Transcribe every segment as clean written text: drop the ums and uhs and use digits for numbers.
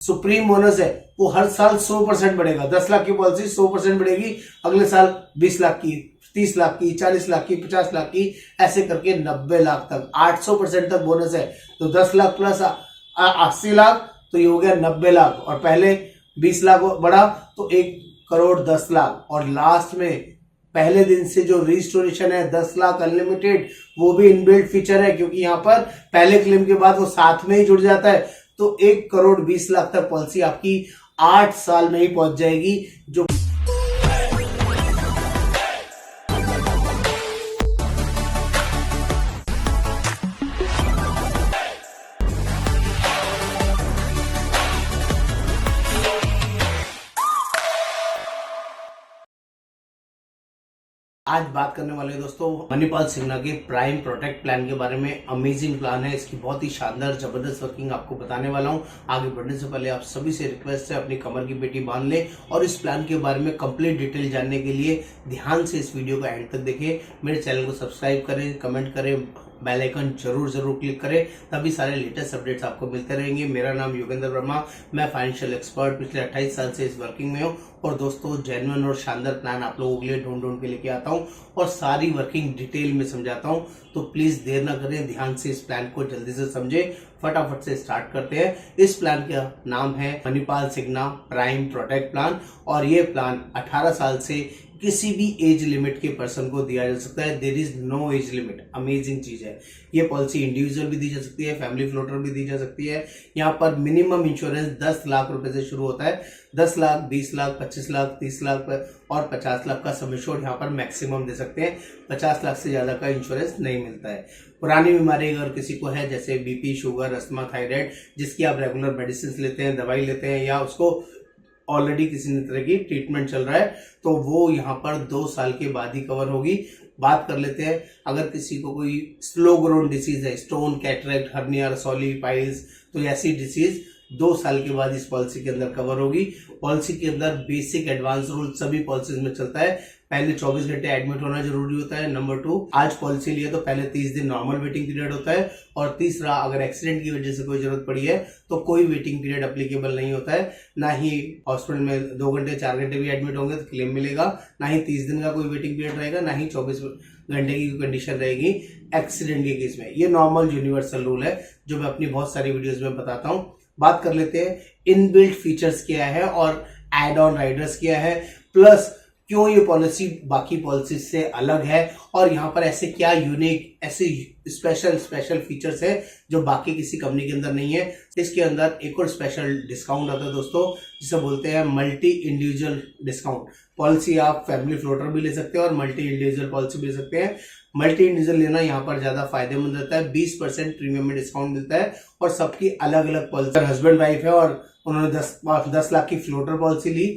Supreme bonus है वो हर साल 100% बढ़ेगा। 10 लाख की पॉलिसी 100% बढ़ेगी, अगले साल 20 लाख की, 30 लाख की, 40 लाख की, 50 लाख की, ऐसे करके 90 लाख तक 800% तक बोनस है। तो 10 लाख प्लस 80 लाख, तो ये हो गया 90 लाख, और पहले 20 लाख बढ़ा तो 1,10,00,000। और लास्ट में पहले दिन से जो रिस्टोरेशन है 10 लाख अनलिमिटेड, वो भी इनबिल्ट फीचर है, क्योंकि यहाँ पर पहले क्लेम के बाद वो साथ में ही जुड़ जाता है। तो 1,20,00,000 तक पॉलिसी आपकी 8 साल में ही पहुंच जाएगी। जो आज बात करने वाले हैं दोस्तों मणिपाल सिन्हा के प्राइम प्रोटेक्ट प्लान के बारे में। अमेजिंग प्लान है, इसकी बहुत ही शानदार जबरदस्त वर्किंग आपको बताने वाला हूं। आगे बढ़ने से पहले आप सभी से रिक्वेस्ट है, अपनी कमर की पेटी बांध लें और इस प्लान के बारे में कंप्लीट डिटेल जानने के लिए ध्यान से इस वीडियो को एंड तक देखें। मेरे चैनल को सब्सक्राइब करें, कमेंट करें, बेल आइकन जरूर क्लिक करें, तभी सारे लेटेस्ट अपडेट्स आपको मिलते रहेंगे। मेरा नाम योगेंद्र वर्मा, मैं फाइनेंशियल एक्सपर्ट, पिछले 28 साल से इस वर्किंग में हूँ। और दोस्तों जेन्युइन और शानदार प्लान आप लोगों के लिए ढूंढ के लेके आता हूँ और सारी वर्किंग डिटेल में समझाता हूँ। तो प्लीज देर ना करें, ध्यान से इस प्लान को जल्दी से समझें। फटाफट से स्टार्ट करते हैं। इस प्लान का नाम है Manipal Sinha prime protect plan, और ये प्लान 18 साल से किसी भी एज लिमिट के पर्सन को दिया जा सकता है। There is no age limit, amazing चीज है। ये पॉलिसी इंडिविजुअल भी दी जा सकती है, फैमिली फ्लोटर भी दी जा सकती है। यहाँ पर मिनिमम इंश्योरेंस 10 लाख रुपए से शुरू होता है। 10 लाख, 20 लाख, 25 लाख, 30 लाख और 50 लाख का सम एश्योर्ड यहाँ पर मैक्सिमम दे सकते हैं। 50 लाख से ज्यादा का इंश्योरेंस नहीं मिलता है। पुरानी बीमारी अगर किसी को है, जैसे बीपी, शुगर, अस्थमा, थायराइड, जिसकी आप रेगुलर मेडिसिन लेते हैं, दवाई लेते हैं, या उसको ऑलरेडी किसी तरह की ट्रीटमेंट चल रहा है, तो वो यहाँ पर 2 साल के बाद ही कवर होगी। बात कर लेते हैं, अगर किसी को कोई स्लो ग्रोन डिसीज है, स्टोन, कैटरेक्ट, हर्निया, रसौली, पाइल्स, तो ऐसी डिसीज 2 साल के बाद इस पॉलिसी के अंदर कवर होगी। पॉलिसी के अंदर बेसिक एडवांस रूल सभी पॉलिसीज में चलता है। पहले 24 घंटे एडमिट होना जरूरी होता है। नंबर 2, आज पॉलिसी लिए तो पहले 30 दिन नॉर्मल वेटिंग पीरियड होता है। और तीसरा, अगर एक्सीडेंट की वजह से कोई जरूरत पड़ी है तो कोई वेटिंग पीरियड एप्लीकेबल नहीं होता है। ना ही हॉस्पिटल में 2 घंटे 4 घंटे भी एडमिट होंगे तो क्लेम मिलेगा, ना ही 30 दिन का कोई वेटिंग पीरियड रहेगा, ना ही 24 घंटे की कंडीशन रहेगी एक्सीडेंट के केस में। ये नॉर्मल यूनिवर्सल रूल है जो मैं अपनी बहुत सारी वीडियोज में बताता हूँ। बात कर लेते हैं इनबिल्ट फीचर्स क्या है और एड ऑन राइडर्स क्या है, प्लस क्यों ये पॉलिसी बाकी पॉलिसी से अलग है, और यहाँ पर ऐसे क्या यूनिक, ऐसे स्पेशल फीचर्स है जो बाकी किसी कंपनी के अंदर नहीं है। इसके अंदर एक और स्पेशल डिस्काउंट आता है दोस्तों, जिसे बोलते हैं मल्टी इंडिविजुअल डिस्काउंट। पॉलिसी आप फैमिली फ्लोटर भी ले सकते हैं और मल्टी इंडिविजुअल पॉलिसी भी ले सकते हैं। मल्टी इंडिविजुअल लेना यहाँ पर ज्यादा फायदेमंद रहता है। 20% प्रीमियम में डिस्काउंट मिलता है और सबकी अलग अलग पॉलिसी। हस्बैंड वाइफ है और उन्होंने 10 लाख की फ्लोटर पॉलिसी ली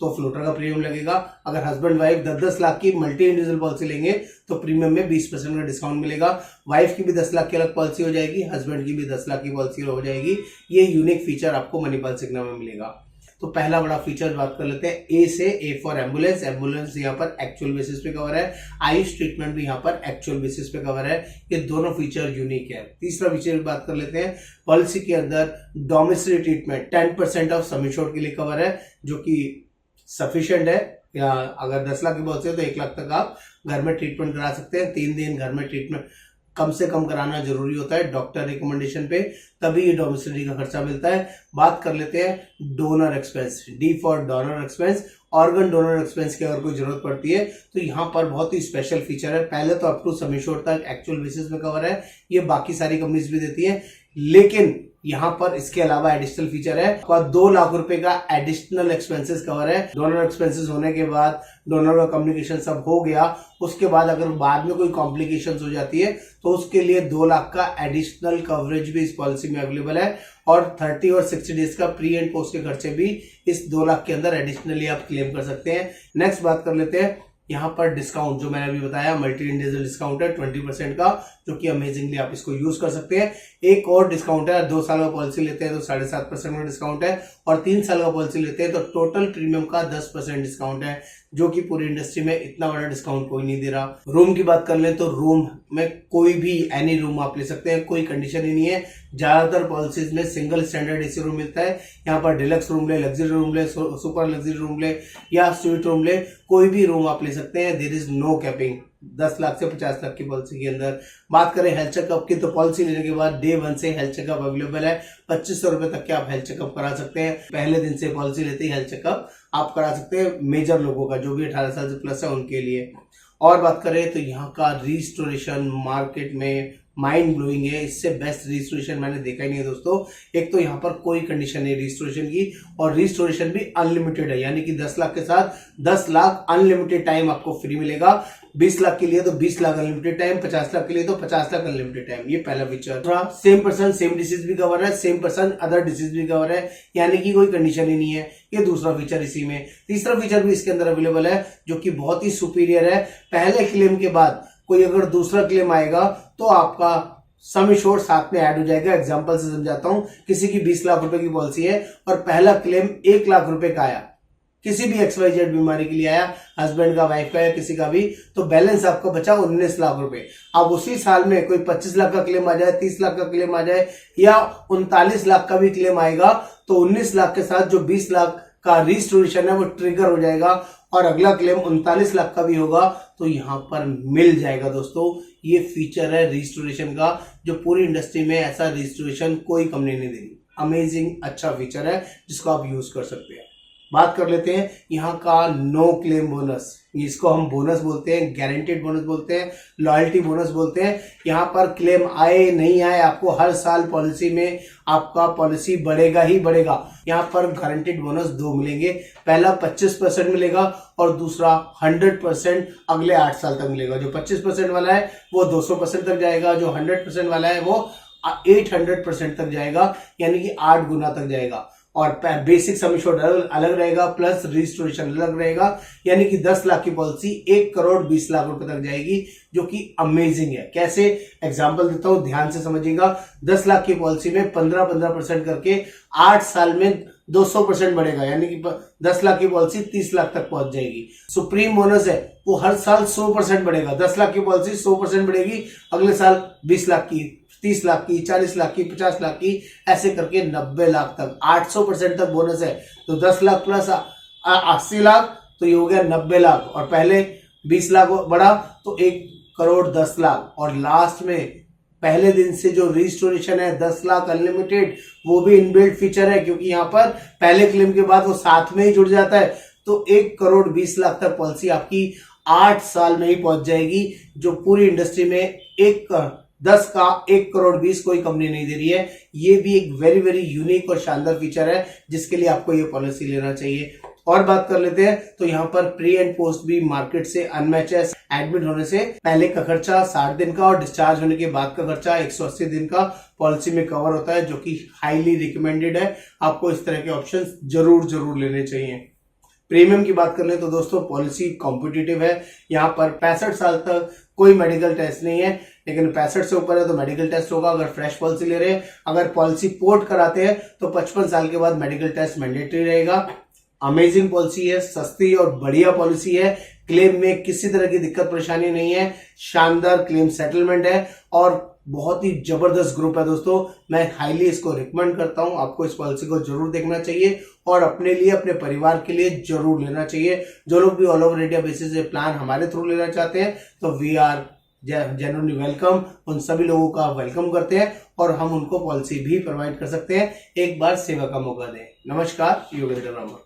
तो फ्लोटर का प्रीमियम लगेगा। अगर हस्बैंड वाइफ 10 लाख की मल्टी इंडिविजुअल पॉलिसी लेंगे तो प्रीमियम में 20% का डिस्काउंट मिलेगा। वाइफ की भी 10 लाख की अलग पॉलिसी हो जाएगी, हस्बैंड की भी 10 लाख की पॉलिसी हो जाएगी। ये यूनिक फीचर आपको मणिपाल सिन्हा में मिलेगा। तो पहला बड़ा फीचर बात कर लेते हैं ए से। A for ambulance. एम्बुलेंस यहाँ पर एक्चुअल बेसिस पे कवर है। आयुष ट्रीटमेंट भी यहाँ पर एक्चुअल बेसिस पे कवर है। ये दोनों फीचर यूनिक है। तीसरा फीचर बात कर लेते हैं, पॉलिसी के अंदर domestic treatment 10% of sum assured के लिए कवर है, जो कि सफिशिएंट है। या अगर 10 लाख की पॉलिसी है तो 1 लाख तक आप घर में ट्रीटमेंट करा सकते हैं। 3 दिन घर में ट्रीटमेंट कम से कम कराना जरूरी होता है डॉक्टर रिकमेंडेशन पे, तभी ये डोमेस्टिसिटी का खर्चा मिलता है। बात कर लेते हैं donor expense. D for donor expense. Organ donor expense की अगर कोई जरूरत पड़ती है तो यहाँ पर बहुत ही स्पेशल फीचर है। पहले तो अप टू सम एश्योर्ड तक एक्चुअल बेसिस पे कवर है, ये बाकी सारी कंपनीज भी देती है, लेकिन यहाँ पर इसके अलावा एडिशनल फीचर है, 2 लाख रुपए का एडिशनल एक्सपेंसेस कवर है। डोनर एक्सपेंसेस होने के बाद, डोनर का कम्युनिकेशन सब हो गया, उसके बाद अगर बाद में कोई कॉम्प्लिकेशंस हो जाती है तो उसके लिए 2 लाख का एडिशनल कवरेज भी इस पॉलिसी में अवेलेबल है। और 30 और 60 डेज का प्री एंड पोस्ट के खर्चे भी इस 2 लाख के अंदर एडिशनली आप क्लेम कर सकते हैं। नेक्स्ट बात कर लेते हैं, यहाँ पर डिस्काउंट जो मैंने अभी बताया, मल्टी इंडिविजुअल डिस्काउंट है 20% का, जो कि अमेजिंगली आप इसको यूज कर सकते हैं। एक और डिस्काउंट है, 2 साल का पॉलिसी लेते हैं तो 7.5% का डिस्काउंट है, और 3 साल का पॉलिसी लेते हैं तो टोटल प्रीमियम का 10% डिस्काउंट है। जो कि पूरी इंडस्ट्री में इतना बड़ा डिस्काउंट कोई नहीं दे रहा। रूम की बात कर ले तो रूम में कोई भी एनी रूम आप ले सकते हैं, कोई कंडीशन ही नहीं है। ज्यादातर पॉलिसीज में सिंगल स्टैंडर्ड एसी रूम मिलता है। यहाँ पर डिलक्स रूम ले, लग्जरी रूम ले, सुपर लग्जरी रूम ले या स्वीट रूम ले, कोई भी रूम आप ले सकते हैं। There is no capping 10 lakh से 50 लाख की पॉलिसी के अंदर। बात करें हेल्थ चेकअप की तो पॉलिसी लेने के बाद डे 1 से हेल्थ चेकअप अवेलेबल है। 2500 रुपए तक के आप हेल्थ चेकअप करा सकते हैं। पहले दिन से पॉलिसी लेते ही हेल्थ चेकअप आप करा सकते हैं, मेजर लोगों का, जो भी 18 साल से प्लस है उनके लिए। और बात करें तो यहाँ का रिस्टोरेशन मार्केट में माइंड ब्लोइंग है। इससे बेस्ट रिस्टोरेशन मैंने देखा ही नहीं है दोस्तों। एक तो यहाँ पर कोई कंडीशन नहीं रिस्टोरेशन की, और रिस्टोरेशन भी अनलिमिटेड है, यानी कि 10 लाख के साथ 10 लाख अनलिमिटेड टाइम आपको फ्री मिलेगा। 20 लाख के लिए तो 20 लाख अनलिमिटेड टाइम, 50 लाख के लिए तो 50 लाख अनलिमिटेड टाइम। ये पहला feature. Same person same disease भी कवर है, सेम पर्सन अदर डिसीज भी कवर है, यानी कि कोई कंडीशन ही नहीं है। ये दूसरा फीचर इसी में। तीसरा फीचर भी इसके अंदर अवेलेबल है जो कि बहुत ही सुपीरियर है। पहले क्लेम के बाद कोई अगर दूसरा क्लेम आएगा तो आपका सम एश्योर्ड साथ में ऐड हो जाएगा। एग्जांपल से समझाता हूं, किसी की 20 लाख रुपए की पॉलिसी है और पहला क्लेम 1 लाख रुपए का आया, किसी भी XYZ बीमारी के लिए आया, हस्बैंड का, वाइफ का या किसी का भी, तो बैलेंस आपका बचा 19 लाख रुपए। अब उसी साल में कोई 25 लाख का क्लेम आ जाए, 30 लाख का क्लेम आ जाए या 39 लाख का भी क्लेम आएगा, तो 19 लाख के साथ जो 20 लाख का रिस्टोरेशन है वो ट्रिगर हो जाएगा और अगला क्लेम 39 लाख का भी होगा तो यहां पर मिल जाएगा दोस्तों। ये फीचर है रिस्टोरेशन का, जो पूरी इंडस्ट्री में ऐसा रिस्टोरेशन कोई कंपनी नहीं दे रही। अमेजिंग अच्छा फीचर है जिसको आप यूज कर सकते हैं। बात कर लेते हैं यहाँ का नो क्लेम बोनस। इसको हम बोनस बोलते हैं, गारंटेड बोनस बोलते हैं, लॉयल्टी बोनस बोलते हैं। यहाँ पर क्लेम आए नहीं आए, आपको हर साल पॉलिसी में आपका पॉलिसी बढ़ेगा ही बढ़ेगा। यहाँ पर गारंटेड बोनस 2 मिलेंगे। पहला 25% मिलेगा और दूसरा 100% अगले 8 साल तक मिलेगा। जो 25% वाला है वो 200% तक जाएगा, जो 100% वाला है वो 800% तक जाएगा, यानी कि 8 गुना तक जाएगा। और बेसिक सम एश्योर्ड अलग रहेगा, प्लस रजिस्ट्रेशन अलग रहेगा, यानी कि 10 लाख की पॉलिसी 1 करोड़ 20 लाख रुपए तक जाएगी, जो कि अमेजिंग है। कैसे, एग्जांपल देता हूं, ध्यान से समझिएगा। 10 लाख की पॉलिसी में 15% करके 8 साल में 200% बढ़ेगा, यानी कि 10 लाख की पॉलिसी 30 लाख तक पहुंच जाएगी। सुप्रीम बोनस है वो हर साल 100% बढ़ेगा। 10 लाख की पॉलिसी 100% बढ़ेगी, अगले साल 20 लाख की, 30 लाख की, 40 लाख की, 50 लाख की, ऐसे करके 90 लाख तक 800% तक बोनस है। तो 10 लाख प्लस 80 लाख, तो ये हो गया 90 लाख। और पहले 20 लाख बढ़ा तो 1 करोड़ 10 लाख। और लास्ट में पहले दिन से जो रिस्टोरेशन है 10 लाख अनलिमिटेड, वो भी इनबिल्ट फीचर है, क्योंकि यहाँ पर पहले क्लेम के बाद वो साथ में ही जुड़ जाता है। तो 1 करोड़ 20 लाख तक पॉलिसी आपकी 8 साल में ही पहुंच जाएगी, जो पूरी इंडस्ट्री में 10 का 1 करोड़ 20 कोई कंपनी नहीं दे रही है। ये भी एक वेरी वेरी यूनिक और शानदार फीचर है, जिसके लिए आपको ये पॉलिसी लेना चाहिए। और बात कर लेते हैं तो यहाँ पर प्री एंड पोस्ट भी मार्केट से अनमैच है। एडमिट होने से पहले का खर्चा 60 दिन का और डिस्चार्ज होने के बाद का खर्चा 180 दिन का पॉलिसी में कवर होता है, जो कि हाईली रिकमेंडेड है। आपको इस तरह के ऑप्शन जरूर लेने चाहिए। प्रीमियम की बात कर ले तो दोस्तों पॉलिसी कॉम्पिटिटिव है। यहाँ पर 65 साल तक कोई मेडिकल टेस्ट नहीं है, लेकिन 65 से ऊपर है तो मेडिकल टेस्ट होगा अगर फ्रेश पॉलिसी ले रहे हैं। अगर पॉलिसी पोर्ट कराते हैं तो 55 साल के बाद मेडिकल टेस्ट मैंडेटरी रहेगा। अमेजिंग पॉलिसी है, सस्ती और बढ़िया पॉलिसी है। क्लेम में किसी तरह की दिक्कत परेशानी नहीं है, शानदार क्लेम सेटलमेंट है और बहुत ही जबरदस्त ग्रुप है दोस्तों। मैं हाईली इसको रिकमेंड करता हूं, आपको इस पॉलिसी को जरूर देखना चाहिए और अपने लिए, अपने परिवार के लिए जरूर लेना चाहिए। जो लोग भी ऑल ओवर इंडिया बेसिस पे प्लान हमारे थ्रू लेना चाहते हैं तो वी आर जेन्युइनली वेलकम। उन सभी लोगों का वेलकम करते हैं और हम उनको पॉलिसी भी प्रोवाइड कर सकते हैं। एक बार सेवा का मौका दें। नमस्कार, योगेंद्र वर्मा।